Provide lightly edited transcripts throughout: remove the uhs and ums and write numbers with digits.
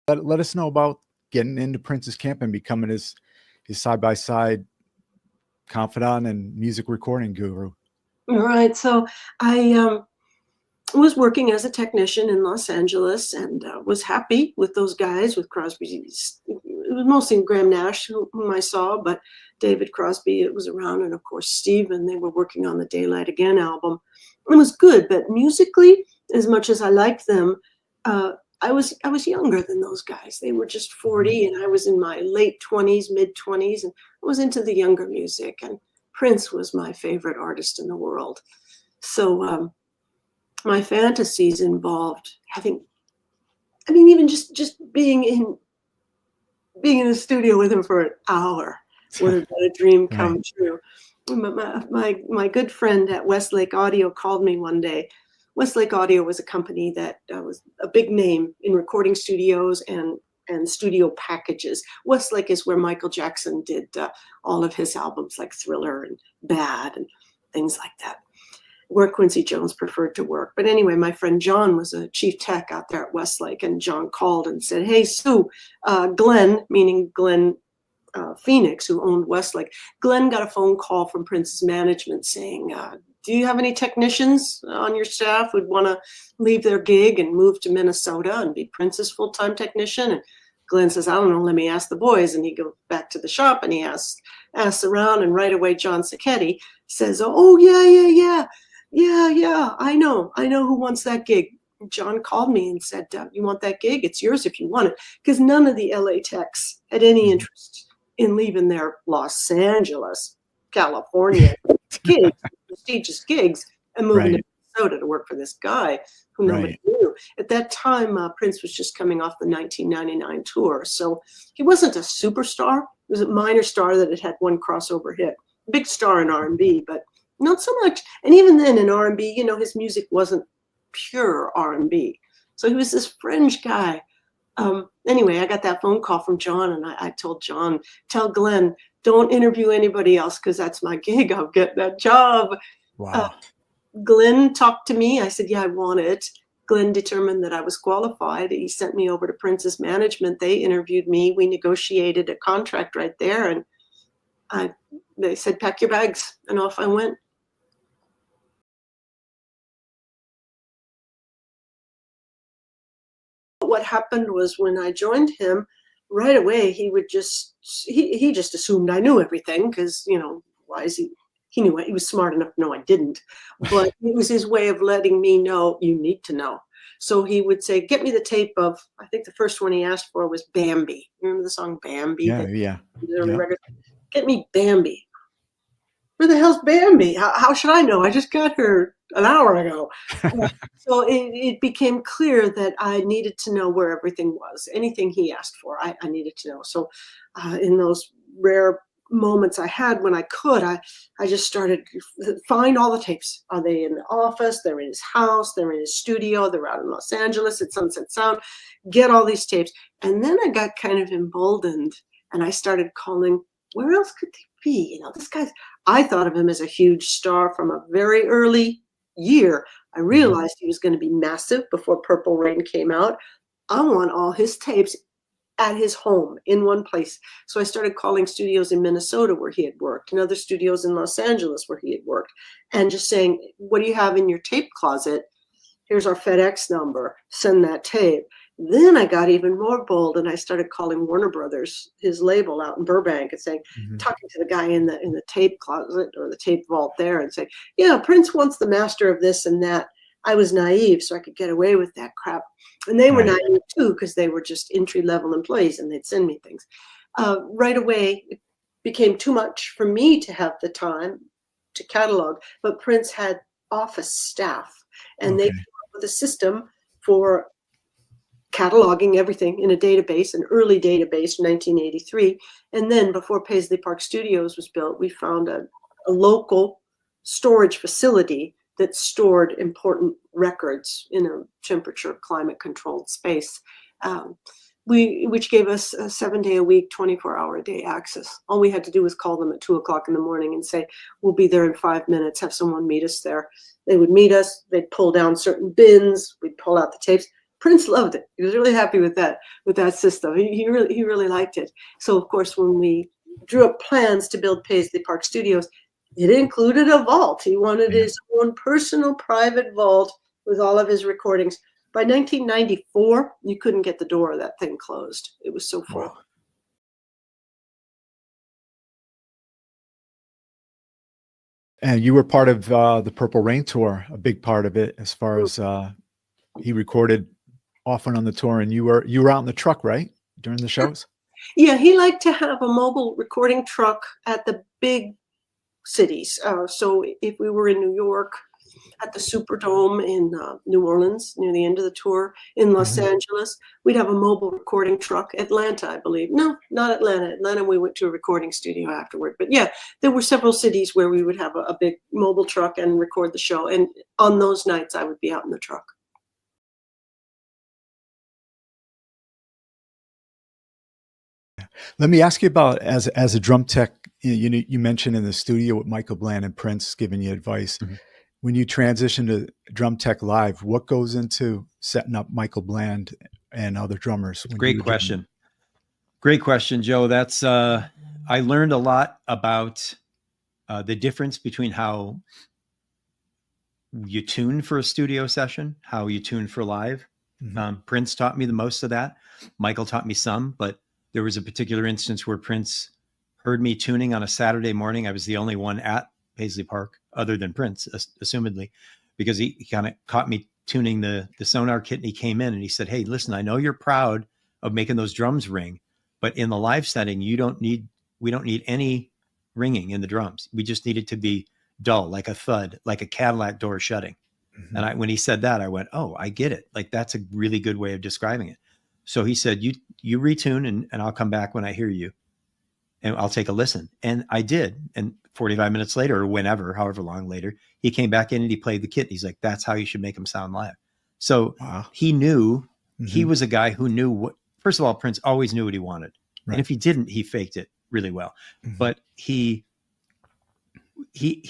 Let us know about getting into Prince's camp and becoming his side-by-side confidant and music recording guru. Right. So I was working as a technician in Los Angeles and was happy with those guys, with Crosby. It was mostly Graham Nash whom I saw, but David Crosby, it was around, and of course Steve, and they were working on the Daylight Again album. It was good, but musically, as much as I liked them, I was younger than those guys. They were just 40, and I was in my late 20s, mid 20s, and I was into the younger music. And Prince was my favorite artist in the world. So my fantasies involved even just being in the studio with him for an hour would have been a dream come true. My good friend at Westlake Audio called me one day. Westlake Audio was a company that was a big name in recording studios and studio packages. Westlake is where Michael Jackson did all of his albums like Thriller and Bad and things like that, where Quincy Jones preferred to work. But anyway, my friend John was a chief tech out there at Westlake, and John called and said, "Hey, Sue, Glenn," meaning Glenn Phoenix, who owned Westlake, Glenn got a phone call from Prince's management saying, "Do you have any technicians on your staff who'd want to leave their gig and move to Minnesota and be Prince's full-time technician?" And Glenn says, "I don't know, let me ask the boys." And he goes back to the shop and he asks around, and right away John Sacchetti says, "Oh, yeah, I know who wants that gig." John called me and said, "You want that gig? It's yours if you want it." Because none of the LA techs had any interest in leaving their Los Angeles, California gigs, prestigious gigs, and moving to Minnesota to work for this guy who nobody knew. At that time, Prince was just coming off the 1999 tour. So he wasn't a superstar. He was a minor star that had one crossover hit. Big star in R&B, but not so much. And even then in R&B, his music wasn't pure R&B. So he was this fringe guy. Anyway, I got that phone call from John, and I told John, "Tell Glenn, don't interview anybody else because that's my gig. I'll get that job." Wow. Glenn talked to me. I said, "Yeah, I want it." Glenn determined that I was qualified. He sent me over to Prince's management. They interviewed me. We negotiated a contract right there, and they said, "Pack your bags," and off I went. What happened was when I joined him, right away he would he just assumed I knew everything because why is he knew it. He was smart enough to know I didn't, but it was his way of letting me know you need to know. So he would say, "Get me the tape of," I think the first one he asked for was Bambi. Remember the song Bambi? Yeah. "Get me Bambi." Where the hell's Bambi? How should I know? I just got here an hour ago. So it became clear that I needed to know where everything was. Anything he asked for, I needed to know. So in those rare moments I had when I could, I just started to find all the tapes. Are they in the office? They're in his house. They're in his studio. They're out in Los Angeles at Sunset Sound. Get all these tapes. And then I got kind of emboldened, and I started calling, where else could they be? This guy's, I thought of him as a huge star from a very early year. I realized he was going to be massive before Purple Rain came out. I want all his tapes at his home in one place. So I started calling studios in Minnesota where he had worked, and other studios in Los Angeles where he had worked, and just saying, "What do you have in your tape closet? Here's our FedEx number. Send that tape." Then I got even more bold, and I started calling Warner Brothers, his label out in Burbank, and saying, talking to the guy in the tape closet or the tape vault there, and saying, "Yeah, Prince wants the master of this and that." I was naive, so I could get away with that crap. And they were naive too, because they were just entry-level employees, and they'd send me things. Right away, it became too much for me to have the time to catalog, but Prince had office staff, and they came up with a system for cataloging everything in a database, an early database, 1983. And then before Paisley Park Studios was built, we found a local storage facility that stored important records in a temperature climate controlled space, which gave us a 7-day-a-week, 24-hour-a-day access. All we had to do was call them at 2:00 in the morning and say, "We'll be there in 5 minutes, have someone meet us there." They would meet us, they'd pull down certain bins, we'd pull out the tapes. Prince loved it. He was really happy with that system. He really liked it. So of course, when we drew up plans to build Paisley Park Studios, it included a vault. He wanted Yeah. his own personal private vault with all of his recordings. By 1994, you couldn't get the door of that thing closed. It was so full. Wow. And you were part of the Purple Rain tour, a big part of it, as far as he recorded often on the tour, and you were out in the truck, right, during the shows? Yeah, he liked to have a mobile recording truck at the big cities. So if we were in New York, at the Superdome in New Orleans near the end of the tour, in Los Angeles, we'd have a mobile recording truck. Atlanta, I believe. No, not Atlanta. Atlanta, we went to a recording studio afterward. But yeah, there were several cities where we would have a big mobile truck and record the show. And on those nights, I would be out in the truck. Let me ask you about as a drum tech. You mentioned in the studio with Michael Bland and Prince giving you advice. Mm-hmm. When you transition to drum tech live, what goes into setting up Michael Bland and other drummers? Great question. Great question, Joe. That's I learned a lot about the difference between how you tune for a studio session, how you tune for live. Mm-hmm. Prince taught me the most of that. Michael taught me some, but there was a particular instance where Prince heard me tuning on a Saturday morning. I was the only one at Paisley Park other than Prince, assumedly, because he kind of caught me tuning the sonar kit, and he came in and he said, "Hey, listen, I know you're proud of making those drums ring, but in the live setting, we don't need any ringing in the drums. We just need it to be dull, like a thud, like a Cadillac door shutting." Mm-hmm. And when he said that, I went, "Oh, I get it. Like, that's a really good way of describing it." So he said, you retune and I'll come back when I hear you and I'll take a listen. And I did. And 45 minutes later, or whenever, however long later, he came back in and he played the kit. He's like, "That's how you should make them sound live." So he knew, he was a guy who knew what, first of all, Prince always knew what he wanted. Right. And if he didn't, he faked it really well. Mm-hmm. But he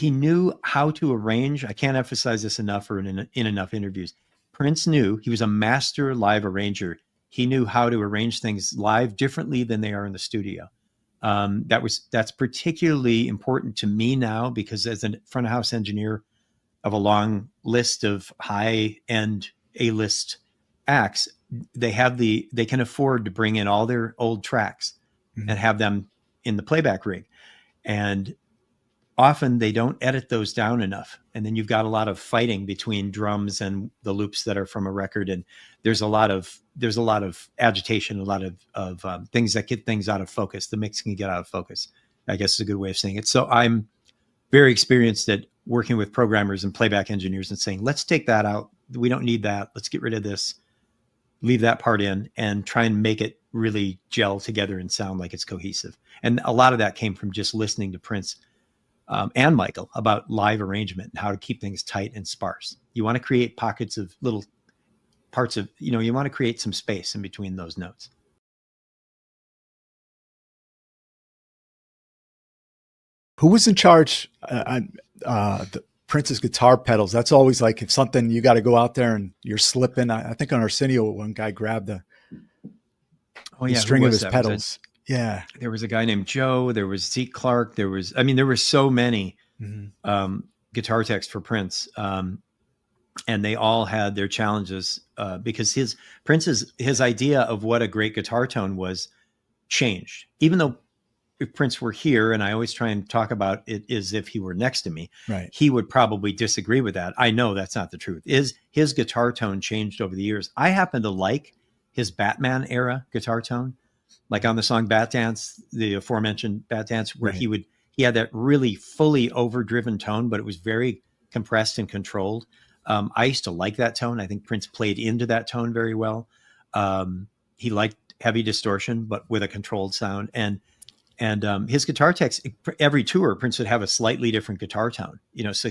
knew how to arrange. I can't emphasize this enough or in enough interviews. Prince knew, he was a master live arranger. He knew how to arrange things live differently than they are in the studio. That's particularly important to me now, because as a front of house engineer of a long list of high end A-list acts, they can afford to bring in all their old tracks and have them in the playback rig. And often they don't edit those down enough. And then you've got a lot of fighting between drums and the loops that are from a record. And there's a lot of agitation, a lot of things that get things out of focus. The mix can get out of focus, I guess is a good way of saying it. So I'm very experienced at working with programmers and playback engineers and saying, let's take that out. We don't need that. Let's get rid of this, leave that part in, and try and make it really gel together and sound like it's cohesive. And a lot of that came from just listening to Prince and Michael about live arrangement and how to keep things tight and sparse. You want to create pockets of little parts of, you want to create some space in between those notes. Who was in charge? The Prince's guitar pedals. That's always like, if something, you got to go out there and you're slipping. I think on Arsenio, one guy grabbed the string of his pedals. Yeah. There was a guy named Joe. There was Zeke Clark. There were so many guitar techs for Prince. And they all had their challenges because Prince's idea of what a great guitar tone was changed. Even though if Prince were here, and I always try and talk about it as if he were next to me, right, he would probably disagree with that. I know that's not the truth. His guitar tone changed over the years. I happen to like his Batman era guitar tone. Like on the song Bat Dance, the aforementioned Bat Dance, where right, he had that really fully overdriven tone, but it was very compressed and controlled. I used to like that tone. I think Prince played into that tone very well. He liked heavy distortion, but with a controlled sound. And his guitar techs, every tour, Prince would have a slightly different guitar tone. So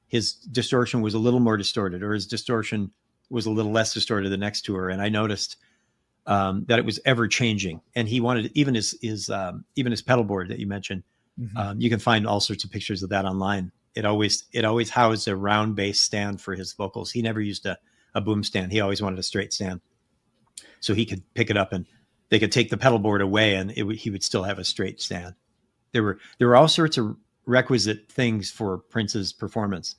his distortion was a little more distorted, or his distortion was a little less distorted the next tour. And I noticed that it was ever changing, and he wanted even his pedal board that you mentioned. You can find all sorts of pictures of that online. It always housed a round bass stand for his vocals. He never used a a boom stand. He always wanted a straight stand, so he could pick it up and they could take the pedal board away, and he would still have a straight stand. There were all sorts of requisite things for Prince's performance.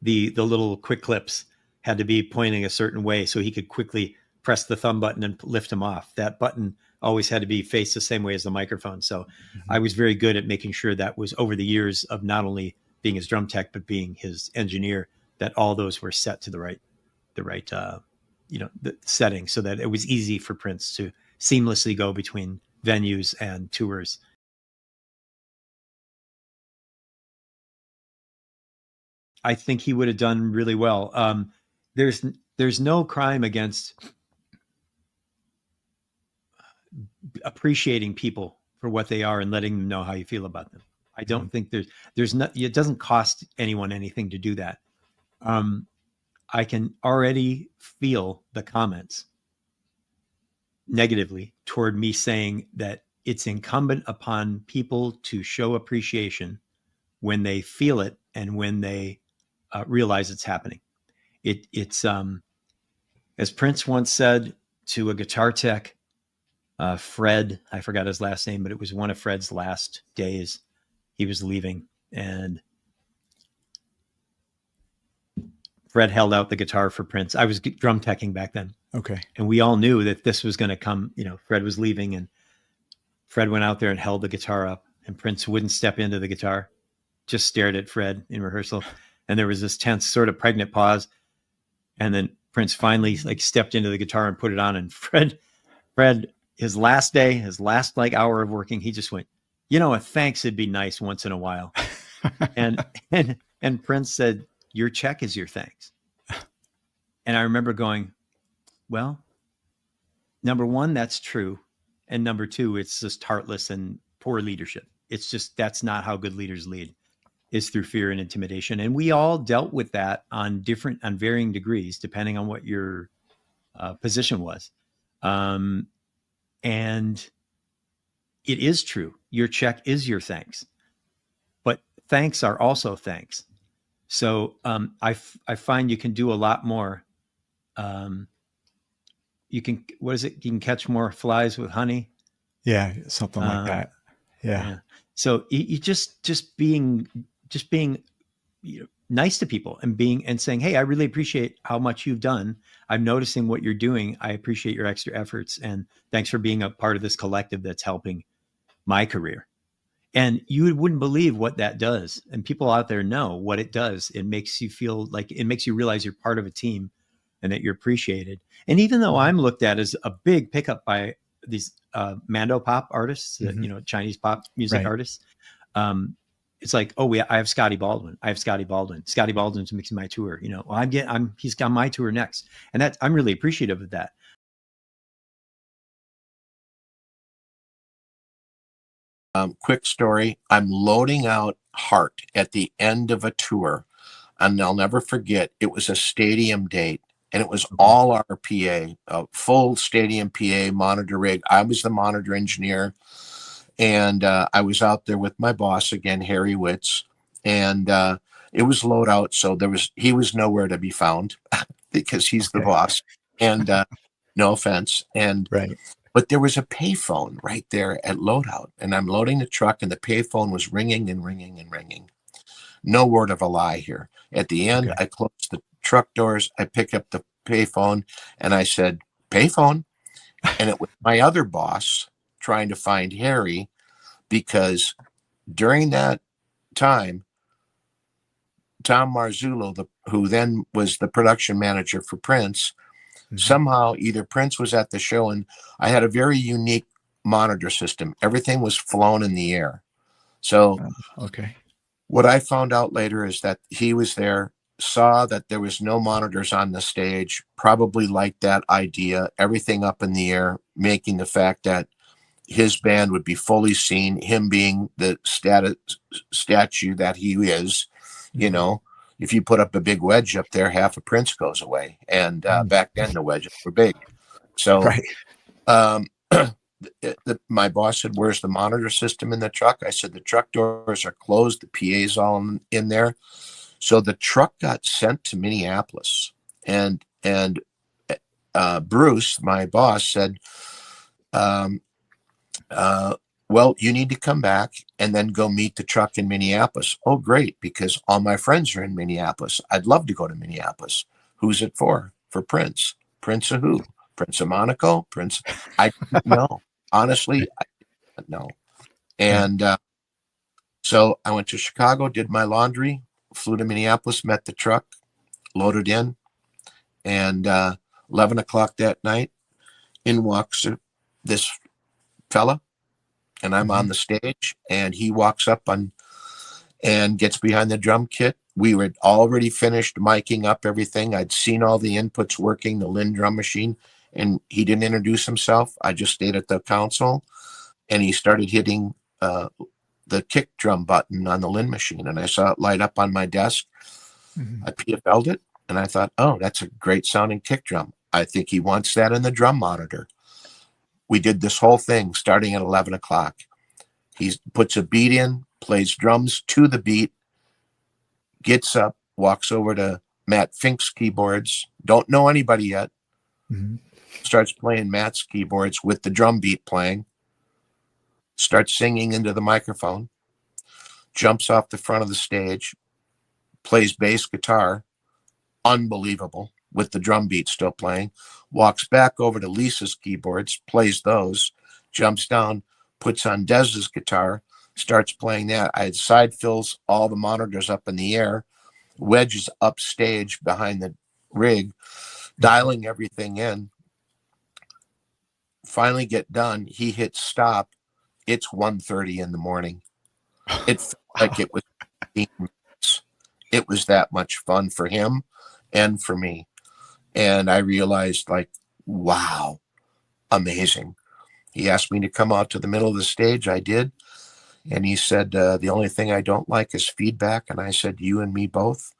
The little quick clips had to be pointing a certain way so he could quickly press the thumb button and lift them off. That button always had to be faced the same way as the microphone. So I was very good at making sure that was, over the years of not only being his drum tech but being his engineer, that all those were set to the right the setting, so that it was easy for Prince to seamlessly go between venues and tours. I think he would have done really well. There's no crime against appreciating people for what they are and letting them know how you feel about them. I don't think there's not, it doesn't cost anyone anything to do that. I can already feel the comments negatively toward me saying that it's incumbent upon people to show appreciation when they feel it and when they realize it's happening. It's as Prince once said to a guitar tech, Fred, I forgot his last name, but it was one of Fred's last days. He was leaving, and Fred held out the guitar for Prince. I was drum teching back then. Okay. And we all knew that this was going to come. Fred was leaving, and Fred went out there and held the guitar up, and Prince wouldn't step into the guitar, just stared at Fred in rehearsal. And there was this tense, sort of pregnant pause. And then Prince finally stepped into the guitar and put it on. And Fred, his last day, his last hour of working, he just went, a thanks would be nice once in a while. and Prince said, your check is your thanks. And I remember going, well, number one, that's true. And number two, it's just heartless and poor leadership. It's just, that's not how good leaders lead, is through fear and intimidation. And we all dealt with that on varying degrees, depending on what your position was. And it is true. Your check is your thanks, but thanks are also thanks. So I find you can do a lot more. You can, what is it? You can catch more flies with honey. Yeah. Something like that. Yeah. So you just being nice to people and saying, hey, I really appreciate how much you've done. I'm noticing what you're doing. I appreciate your extra efforts. And thanks for being a part of this collective that's helping my career. And you wouldn't believe what that does. And people out there know what it does. It makes you feel like, it makes you realize you're part of a team and that you're appreciated. And even though I'm looked at as a big pickup by these Mando pop artists, Chinese pop music artists, it's like, oh, I have Scottie Baldwin. Scottie Baldwin's mixing my tour. He's got my tour next, and I'm really appreciative of that. Quick story. I'm loading out Heart at the end of a tour, and I'll never forget. It was a stadium date, and it was all our PA, a full stadium PA monitor rig. I was the monitor engineer. And I was out there with my boss again, Harry Witz, and it was load out. So he was nowhere to be found because he's the boss. And no offense. But there was a payphone right there at loadout, and I'm loading the truck, and the payphone was ringing and ringing and ringing. No word of a lie here. At the end, I closed the truck doors. I picked up the payphone, and I said, "Payphone," and it was my other boss trying to find Harry, because during that time, Tom Marzullo, who then was the production manager for Prince, somehow either Prince was at the show, and I had a very unique monitor system. Everything was flown in the air. So what I found out later is that he was there, saw that there was no monitors on the stage, probably liked that idea, everything up in the air, making the fact that his band would be fully seen, him being the statue that he is. If you put up a big wedge up there, half of Prince goes away. And back then the wedges were big. So my boss said, "Where's the monitor system in the truck?" I said, "The truck doors are closed. The PA's all in there." So the truck got sent to Minneapolis, and Bruce, my boss, said, um, well, you need to come back and then go meet the truck in Minneapolis. Oh, great, because all my friends are in Minneapolis. I'd love to go to Minneapolis. Who's it for? For Prince. Prince of who? Prince of Monaco? Prince? I didn't know. Honestly, I didn't know. And so I went to Chicago, did my laundry, flew to Minneapolis, met the truck, loaded in, and 11 o'clock that night, in walks this fella, and I'm on the stage, and he walks up and gets behind the drum kit. We were already finished miking up everything. I'd seen all the inputs working, the Lynn drum machine, and he didn't introduce himself. I just stayed at the console, and he started hitting the kick drum button on the Lynn machine, and I saw it light up on my desk. I PFL'd it, and I thought, oh, that's a great sounding kick drum. I think he wants that in the drum monitor. We did this whole thing starting at 11 o'clock. He puts a beat in, plays drums to the beat, gets up, walks over to Matt Fink's keyboards, don't know anybody yet, starts playing Matt's keyboards with the drum beat playing, starts singing into the microphone, jumps off the front of the stage, plays bass guitar, unbelievable, with the drum beat still playing, walks back over to Lisa's keyboards, plays those, jumps down, puts on Dez's guitar, starts playing that. I had side fills all the monitors up in the air, wedges upstage behind the rig, dialing everything in. Finally get done. He hits stop. It's 1:30 in the morning. It felt like it was 15 minutes. It was that much fun for him and for me. And I realized, like, wow, amazing. He asked me to come out to the middle of the stage. I did. And he said, the only thing I don't like is feedback. And I said, you and me both.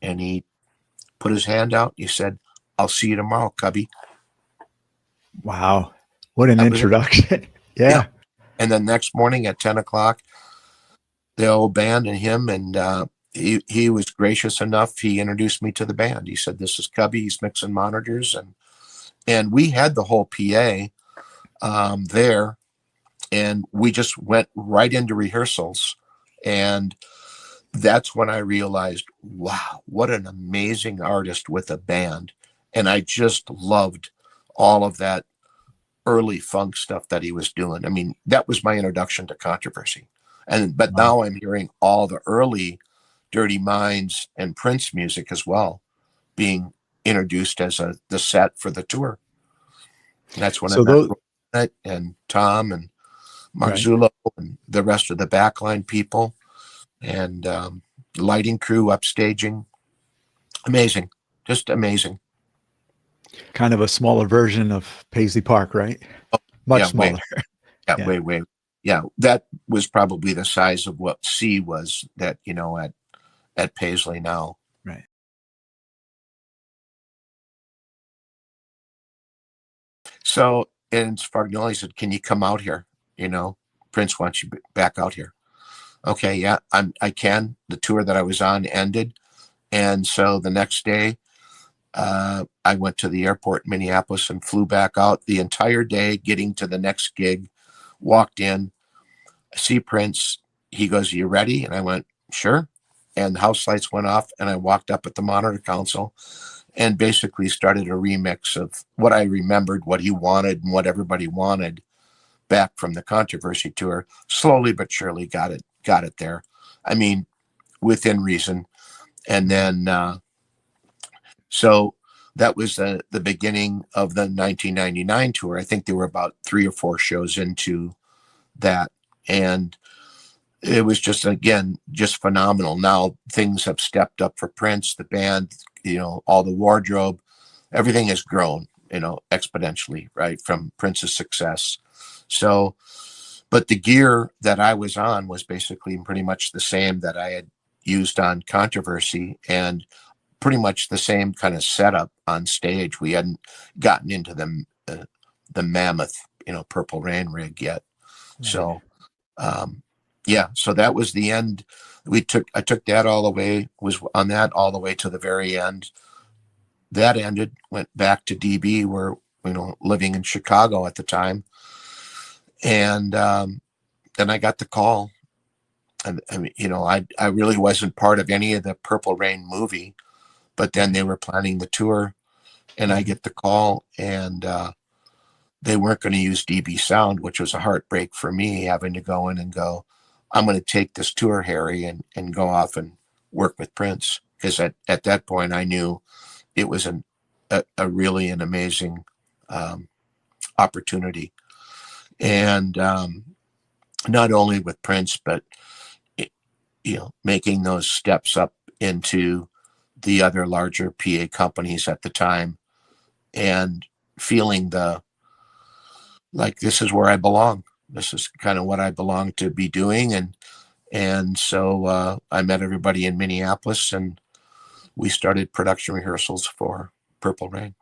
And he put his hand out. He said, I'll see you tomorrow, Cubby. Wow. What an introduction. Yeah. And then next morning at 10 o'clock, the old band and him, and he was gracious enough. He introduced me to the band. He said, this is Cubby. He's mixing monitors. And we had the whole PA there. And we just went right into rehearsals. And that's when I realized, wow, what an amazing artist with a band. And I just loved all of that early funk stuff that he was doing. I mean, that was my introduction to Controversy. But now I'm hearing all the early Dirty Minds and Prince music as well being introduced as the set for the tour. And that's when I met and Tom and Marzullo and the rest of the backline people and lighting crew upstaging. Amazing. Just amazing. Kind of a smaller version of Paisley Park, right? Much smaller. Way. Yeah, that was probably the size of what C was that, at Paisley now. Right. So, and Spargnoli said, can you come out here? Prince wants you back out here. Okay, yeah, I can. The tour that I was on ended. And so the next day, I went to the airport in Minneapolis and flew back out the entire day, getting to the next gig, walked in, see Prince. He goes, you ready? And I went, sure. And the house lights went off and I walked up at the monitor console and basically started a remix of what I remembered, what he wanted and what everybody wanted back from the Controversy tour. Slowly but surely got it there. I mean, within reason. And then, so that was the beginning of the 1999 tour. I think there were about 3 or 4 shows into that. And it was just, again, just phenomenal. Now things have stepped up for Prince, the band, all the wardrobe, everything has grown, exponentially, right, from Prince's success. So, but the gear that I was on was basically pretty much the same that I had used on Controversy and pretty much the same kind of setup on stage. We hadn't gotten into the mammoth, Purple Rain rig yet. Right. So, so that was the end. I took that all the way, was on that all the way to the very end. that ended, went back to DB, where, living in Chicago at the time. And then I got the call. And I mean, I really wasn't part of any of the Purple Rain movie, but then they were planning the tour, and I get the call, and they weren't going to use DB Sound, which was a heartbreak for me, having to go in and go, I'm going to take this tour, Harry, and go off and work with Prince. Because at that point, I knew it was a really an amazing opportunity. And not only with Prince, but making those steps up into the other larger PA companies at the time, and feeling like this is where I belong. This is kind of what I belong to be doing. And so I met everybody in Minneapolis, and we started production rehearsals for Purple Rain.